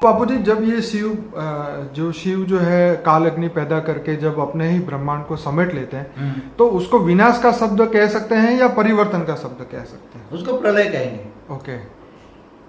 बापू जी, जब ये शिव जो है काल अग्नि पैदा करके जब अपने ही ब्रह्मांड को समेट लेते हैं, तो उसको विनाश का शब्द कह सकते हैं या परिवर्तन का शब्द कह सकते हैं? उसको प्रलय कहेंगे। ओके।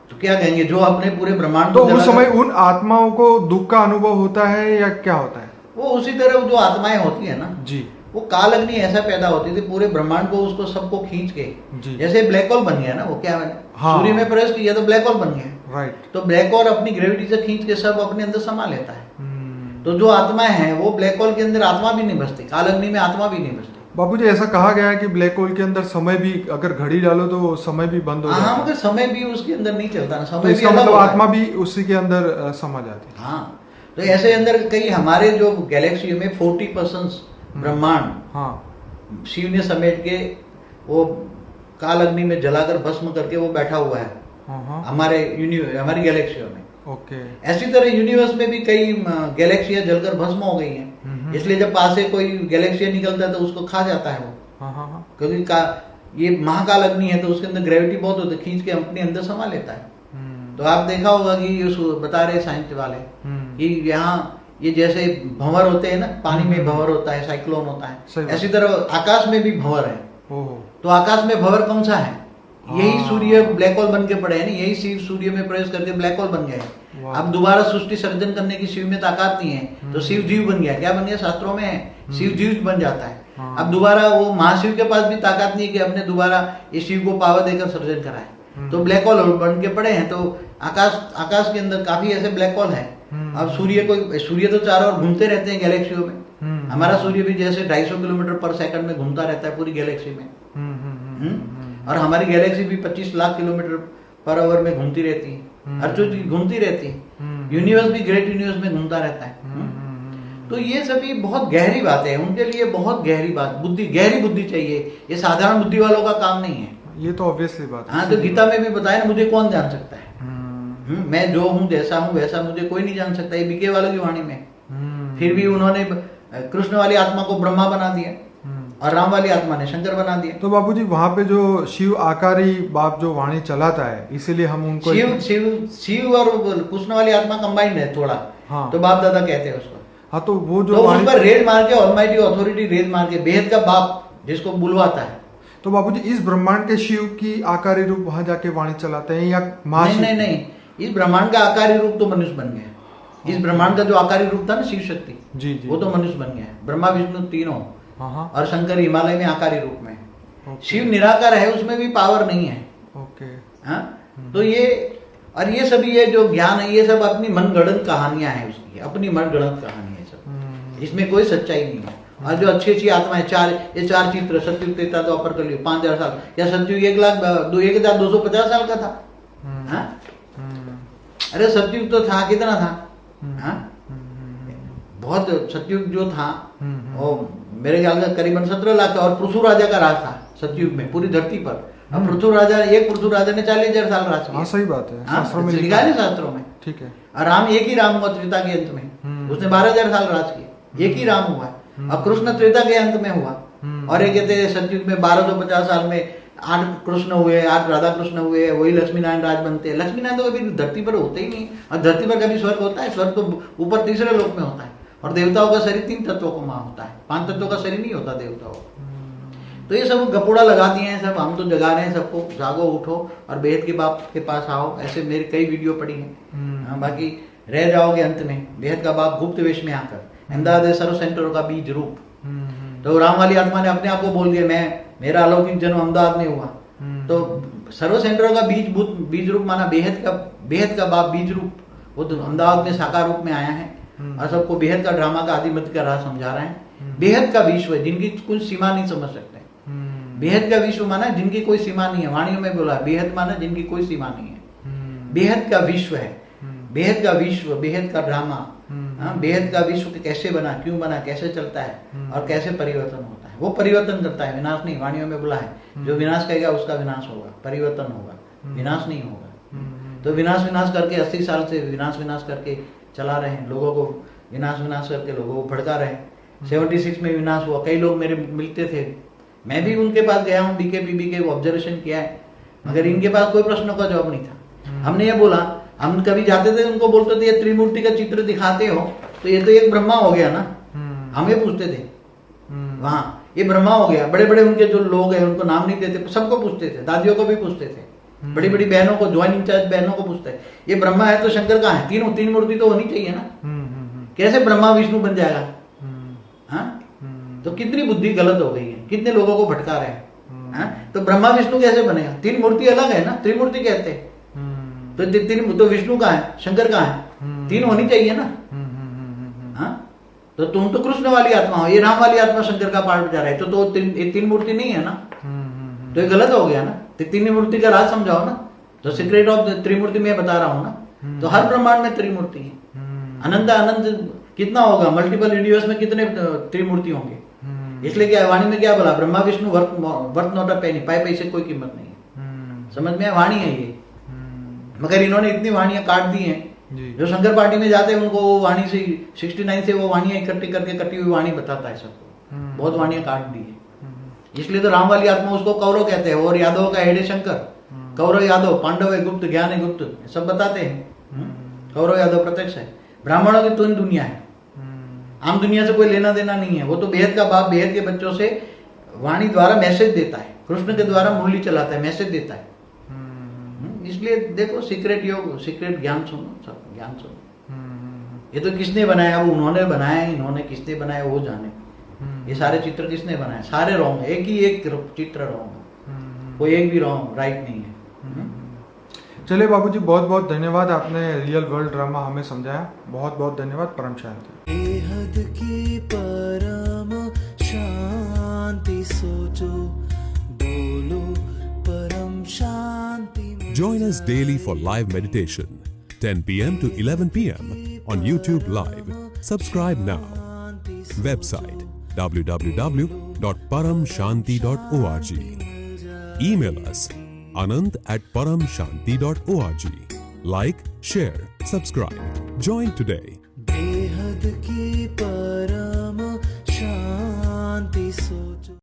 तो क्या कहेंगे, जो अपने पूरे ब्रह्मांड तो उस समय उन आत्माओं को दुख का अनुभव होता है या क्या होता है? वो उसी तरह जो आत्माएं होती है ना जी, वो काल अग्नि ऐसा पैदा होती थी पूरे ब्रह्मांड को, उसको सबको खींच के, जी। जैसे ब्लैक होल बन गया ना, वो क्या बने, हाँ। सूर्य में प्रवेश किया तो ब्लैक होल बन गया। राइट। तो ब्लैक होल अपनी ग्रेविटी से खींच के सब अपने अंदर समा लेता है। तो जो आत्माएं हैं वो ब्लैक होल के अंदर आत्मा भी नहीं बसती, काल अग्नि में आत्मा भी नहीं बसती। बापू जी, ऐसा कहा गया है कि ब्लैक होल के अंदर समय भी, अगर घड़ी डालो तो समय भी बंद हो जाता है। हाँ, मगर समय भी उसके अंदर नहीं चलता ना, तो समय इसका भी अलग मतलब होता है। आत्मा भी उसी के अंदर समा जाती है। हाँ, तो ऐसे अंदर कई हमारे जो गैलेक्सी में 40% ब्रह्मांड हाँ, शिव ने समेट के वो काल अग्नि में जलाकर भस्म करके वो बैठा हुआ है हाँ। हमारी गैलेक्सियों में। ओके। ऐसी तरह यूनिवर्स में भी कई गैलेक्सियां जलकर भस्म हो गई हैं। इसलिए जब पास से कोई गैलेक्सिया निकलता है तो उसको खा जाता है वो। हाँ। क्योंकि ये महाकाल अग्नि है तो उसके अंदर ग्रेविटी बहुत होती है, खींच के अपने अंदर समा लेता है। तो आप देखा होगा कि ये बता रहे साइंस वाले कि यहाँ ये जैसे भंवर होते हैं ना, पानी में भंवर होता है, साइक्लोन होता है, ऐसी तरह आकाश में भी भंवर है। तो आकाश में भंवर कौन सा है? यही सूर्य ब्लैक होल बन के पड़े है ना, यही शिव सूर्य में प्रवेश करके ब्लैक होल बन गया है। अब दोबारा सृष्टि सर्जन करने की शिव में ताकत नहीं है, तो शिव जीव बन गया। क्या बन गया? शास्त्रों में है शिव जीव बन जाता है। अब दोबारा वो महाशिव के पास भी ताकत नहीं है कि अपने दोबारा इस शिव को पावर देकर सर्जन कराए। तो ब्लैक होल बन के पड़े हैं। तो आकाश के अंदर काफी ऐसे ब्लैक होल है। अब सूर्य तो चारों ओर घूमते रहते हैं गैलेक्सियों में। हमारा सूर्य भी जैसे 250 किलोमीटर पर सेकंड में घूमता रहता है पूरी गैलेक्सी में। और हमारी गैलेक्सी भी 25 लाख किलोमीटर पर आवर में घूमती रहती है, हर चीज घूमती रहती है। यूनिवर्स भी ग्रेट यूनिवर्स में घूमता रहता है। तो ये सभी बहुत गहरी बात है, उनके लिए बहुत गहरी बात, गहरी बुद्धि चाहिए। ये साधारण बुद्धि वालों का काम नहीं है। ये तो ऑब्वियसली बात है। हाँ, तो गीता में भी बताया ना, मुझे कौन जान सकता है। मैं जो हूँ, जैसा हूँ वैसा मुझे कोई नहीं जान सकता। ये बीके वालों की वाणी में। फिर भी उन्होंने कृष्ण वाली आत्मा को ब्रह्मा बना दिया और राम वाली आत्मा ने शंकर बना दिया। तो बाबूजी, वहां पे जो शिव आकारी बाप जो वाणी चलाता है, इसीलिए हम उनको शिव और कृष्ण वाली आत्मा कंबाइंड है थोड़ा। हाँ। तो बाप दादा कहते हैं उसको। हाँ, तो वो जो तो उस पर रेड मार के ऑलमाइटी अथॉरिटी रेड मार के बेहद का बाप जिसको बुलवाता है। तो बाबूजी, इस ब्रह्मांड के शिव की आकारी रूप वहां जाके वाणी चलाते हैं या नहीं, इस ब्रह्मांड का आकारी रूप तो मनुष्य बन गया। इस ब्रह्मांड का जो आकारी रूप था ना, शिव शक्ति, जी, वो तो मनुष्य बन गया। ब्रह्मा विष्णु तीनों, और शंकर हिमालय में आकारी रूप में। शिव निराकार है, उसमें भी पावर नहीं है। ओके। हाँ, तो ये सभी ये जो ज्ञान है, ये सब अपनी मनगढ़ंत कहानियां हैं, उसकी अपनी मनगढ़ंत कहानी है सब। इसमें कोई सच्चाई नहीं है। और जो अच्छी अच्छी आत्माएं ये चार चित्र, सतयुग, त्रेता, द्वापर, कलयुग, 5000 साल, या सतयुग 1,250 साल का था। हाँ? अरे सतयुग तो था, कितना था? हाँ? बहुत सतयुग जो था वो मेरे ख्याल से करीबन 17 लाख, और पृथु राजा का राज था सतयुग में पूरी धरती पर। अब पृथु राजा ने 40,000 साल राज किया। सही बात है, शास्त्रों में लिखा है, शास्त्रों में। ठीक है। और राम एक ही राम हुआ त्रेता के अंत में, उसने 12,000 साल राज किया, एक ही राम हुआ। अब कृष्ण त्रेता के अंत में हुआ, और एक कहते हैं सतयुग में 1250 साल में 8 कृष्ण हुए, 8 राधा कृष्ण हुए, वही लक्ष्मी नारायण राज बनते हैं। लक्ष्मी नारायण तो कभी धरती पर होते ही नहीं, और धरती पर कभी स्वर्ग होता है? स्वर्ग तो ऊपर तीसरे लोक में होता है। और देवताओं का शरीर 3 तत्वों को मां होता है, 5 तत्वों का शरीर नहीं होता देवताओं का। तो ये सब गपोड़ा लगा दिए हैं सब। हम तो जगा रहे हैं सबको, जागो उठो और बेहद के बाप के पास आओ। ऐसे मेरी कई वीडियो पड़ी हैं। बाकी रह जाओगे अंत में। बेहद का बाप गुप्त वेश में आकर, अहमदाबाद सर्व सेंटरों का बीज रूप। तो राम वाली आत्मा ने अपने आप को बोल दिया, मेरा अलौकिक जन्म अहमदाबाद में हुआ। तो सर्व सेंटरों का बीज रूप माना बेहद का बाप बीज रूप। वो तो अहमदाबाद में साकार रूप में आया है और सबको बेहद का ड्रामा का आदि मध्य का राह समझा रहे हैं। बेहद का विश्व है, जिनकी कुछ सीमा नहीं समझ सकते। बेहद का विश्व माना जिनकी कोई सीमा नहीं है। वाणियों में बोला बेहद माना जिनकी कोई सीमा नहीं है। बेहद का विश्व है, बेहद का विश्व, बेहद का ड्रामा। बेहद का विश्व कैसे बना, क्यों बना, कैसे चलता है और कैसे परिवर्तन होता है। वो परिवर्तन करता है, विनाश नहीं। वाणियों में बोला है, जो विनाश करेगा उसका विनाश होगा, परिवर्तन होगा, विनाश नहीं होगा। तो विनाश करके 80 साल से विनाश करके चला रहे हैं। लोगों को विनाश करके लोगों को भड़का रहे हैं। 76 में विनाश हुआ। कई लोग मेरे मिलते थे, मैं भी उनके पास गया हूँ, बीके ऑब्जर्वेशन किया है, मगर इनके पास कोई प्रश्नों का जवाब नहीं था। हमने ये बोला हम कभी जाते थे उनको बोलते थे ये त्रिमूर्ति का चित्र दिखाते हो तो ये तो एक ब्रह्मा हो गया ना। हमें पूछते थे वहां, ये ब्रह्मा हो गया। बड़े बड़े उनके जो लोग हैं उनको नाम नहीं देते, सबको पूछते थे, दादियों को भी पूछते थे, बड़ी बड़ी बहनों को, ज्वाइंट इंचार्ज बहनों को पूछते हैं ये ब्रह्मा है तो शंकर कहाँ है? तीन मूर्ति तो होनी चाहिए ना। कैसे ब्रह्मा विष्णु बन जाएगा? हाँ, तो कितनी बुद्धि गलत हो गई है, कितने लोगों को भटका रहे हैं। तो ब्रह्मा विष्णु कैसे बनेगा? तीन मूर्ति अलग है ना, त्रिमूर्ति कहते हैं। तो विष्णु कहाँ है? शंकर कहाँ है? तीन होनी चाहिए ना। हाँ, तो तुम तो कृष्ण वाली आत्मा हो, ये राम वाली आत्मा शंकर का पार्ट बजा रहा है, तो तीन मूर्ति नहीं है ना। तो ये गलत हो गया ना। तो तीन मूर्ति का राज समझाओ ना। तो सीक्रेट ऑफ त्रिमूर्ति में बता रहा हूं ना। तो हर ब्रह्मांड में त्रिमूर्ति है। अनंत अनंत कितना होगा? मल्टीपल यूनिवर्स में कितने त्रिमूर्ति होंगे? इसलिए क्या वाणी में क्या बोला? Brahma Vishnu worth not a penny, पाई पैसे कोई कीमत नहीं है। समझ में? वाणी है ये। मगर इन्होंने इतनी वाणियां काट दी हैं, जो शंकर पार्टी में जाते हैं उनको वो वाणी से 69 से वो वाणियां इकट्ठी करके कटी हुई वाणी बताता है सबको। बहुत वाणियां काट दी है। इसलिए तो राम वाली आत्मा उसको कौरव कहते हैं। और यादव का हेड है शंकर, कौरव यादव, पांडव है गुप्त, ज्ञान है गुप्त, सब बताते हैं। कौरव यादव प्रत्यक्ष है। ब्राह्मणों की तुम दुनिया है, आम दुनिया से कोई लेना देना नहीं है। वो तो बेहद का बाप बेहद के बच्चों से वाणी द्वारा मैसेज देता है, कृष्ण के द्वारा मुरली चलाता है, मैसेज देता है। इसलिए देखो सीक्रेट योग, सीक्रेट ज्ञान सुनो, सब ज्ञान सुनो। ये तो किसने बनाया? वो उन्होंने बनाया, इन्होंने किसने बनाया वो जाने। ये सारे चित्र किसने बनाए? सारे रॉन्ग है, एक ही एक चित्र रॉन्ग है, कोई एक भी रॉन्ग राइट नहीं है। चलिए बाबूजी, बहुत बहुत धन्यवाद, आपने रियल वर्ल्ड ड्रामा हमें समझाया। बहुत बहुत धन्यवाद। परम शांति। बेहद की परम शांति सोचो, बोलो परम शांति। Join us daily for live meditation, 10 p.m. to 11 p.m. on YouTube Live. Subscribe now. Website www.paramshanti.org. Email us anant@paramshanti.org. Like, share, subscribe. Join today. बेहद की परम शांति सोचो।